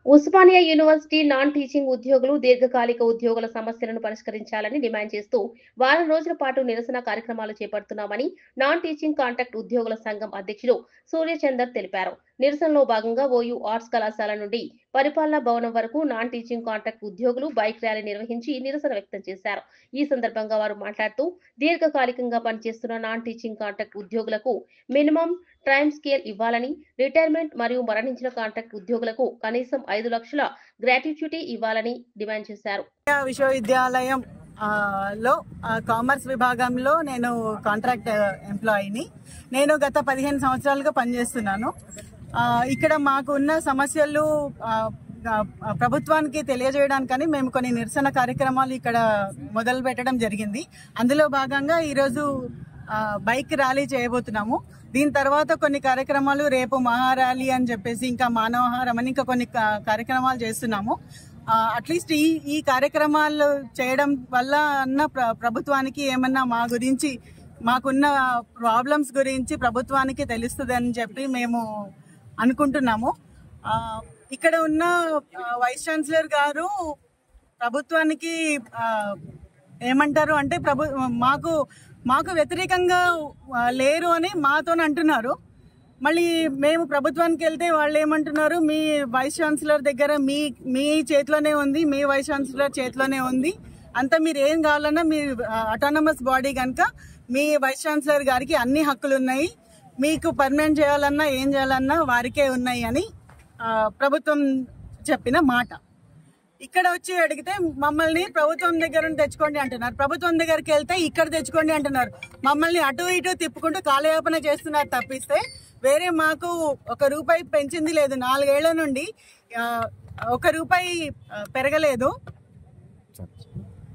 Osmania university non teaching ఉద్యోగులు దీర్ఘకాలిక ఉద్యోగుల సమస్యలను పరిష్కరించాలని డిమాండ్ చేస్తూ వారం రోజుల పాటు నిరసన కార్యక్రమాలు చేపడుతున్నామని నాన్ టీచింగ్ కాంట్రాక్ట్ ఉద్యోగుల సంఘం అధ్యక్షుడు సూర్యచందర్ తెలిపారు. నిరసనలో భాగంగా ఓయూ ఆర్ట్స్ కళాశాల నుండి పరిపాలనా భవనం వరకు నాన్ టీచింగ్ కాంట్రాక్ట్ ఉద్యోగులు బైక్ ర్యాలీ నిర్వహించి నిరసన వ్యక్తం చేశారు. ఈ సందర్భంగా వారు మాట్లాడుతూ దీర్ఘకాలికంగా పనిచేస్తున్న నాన్ టీచింగ్ కాంట్రాక్ట్ ఉద్యోగులకు మినిమం టైమ్ స్కేల్ ఇవ్వాలని, రిటైర్మెంట్ మరియు మరణించిన కాంట్రాక్ట్ ఉద్యోగులకు కనీసం 5 లక్షల గ్రాట్యుటీ ఇవ్వాలని డిమాండ్ చేశారు. విశ్వవిద్యాలయం లో కామర్స్ విభాగంలో నేను కాంట్రాక్ట్ ఎంప్లాయీని. నేను గత 15 సంవత్సరాలుగా పనిచేస్తున్నాను. ఇక్కడ మాకు ఉన్న సమస్యలు ప్రభుత్వానికి తెలియజేయడానికని మేము కొన్ని నిరసన కార్యక్రమాలు ఇక్కడ మొదలు పెట్టడం జరిగింది. అందులో భాగంగా ఈరోజు బైక్ ర్యాలీ చేయబోతున్నాము. దీని తర్వాత కొన్ని కార్యక్రమాలు రేపు మహా ర్యాలీ అని చెప్పేసి ఇంకా మానవహారం అని ఇంకా కొన్ని కార్యక్రమాలు చేస్తున్నాము. అట్లీస్ట్ ఈ కార్యక్రమాలు చేయడం వల్ల అన్న ప్రభుత్వానికి ఏమన్నా మా గురించి మాకున్న ప్రాబ్లమ్స్ గురించి ప్రభుత్వానికి తెలుస్తుంది అని చెప్పి మేము అనుకుంటున్నాము. ఇక్కడ ఉన్న వైస్ ఛాన్సలర్ గారు ప్రభుత్వానికి ఏమంటారు అంటే మాకు వ్యతిరేకంగా లేరు అని మాతో అంటున్నారు. మళ్ళీ మేము ప్రభుత్వానికి వెళ్తే వాళ్ళు ఏమంటున్నారు, మీ వైస్ ఛాన్సలర్ దగ్గర మీ చేతిలోనే ఉంది, మీ వైస్ ఛాన్సలర్ చేతిలోనే ఉంది, అంతా మీరు ఏం కావాలన్నా మీ అటానమస్ బాడీ కనుక మీ వైస్ ఛాన్సలర్ గారికి అన్ని హక్కులు ఉన్నాయి, మీకు పర్మనెంట్ చేయాలన్నా ఏం చేయాలన్నా వారికే ఉన్నాయి అని ప్రభుత్వం చెప్పిన మాట. ఇక్కడ వచ్చి అడిగితే మమ్మల్ని ప్రభుత్వం దగ్గర తెచ్చుకోండి అంటున్నారు, ప్రభుత్వం దగ్గరికి వెళ్తే ఇక్కడ తెచ్చుకోండి అంటున్నారు. మమ్మల్ని అటు ఇటు తిప్పుకుంటూ కాలయాపన చేస్తున్నారు తప్పిస్తే వేరే మాకు 1 రూపాయి పెంచింది లేదు. 4 ఏళ్ల నుండి 1 రూపాయి పెరగలేదు.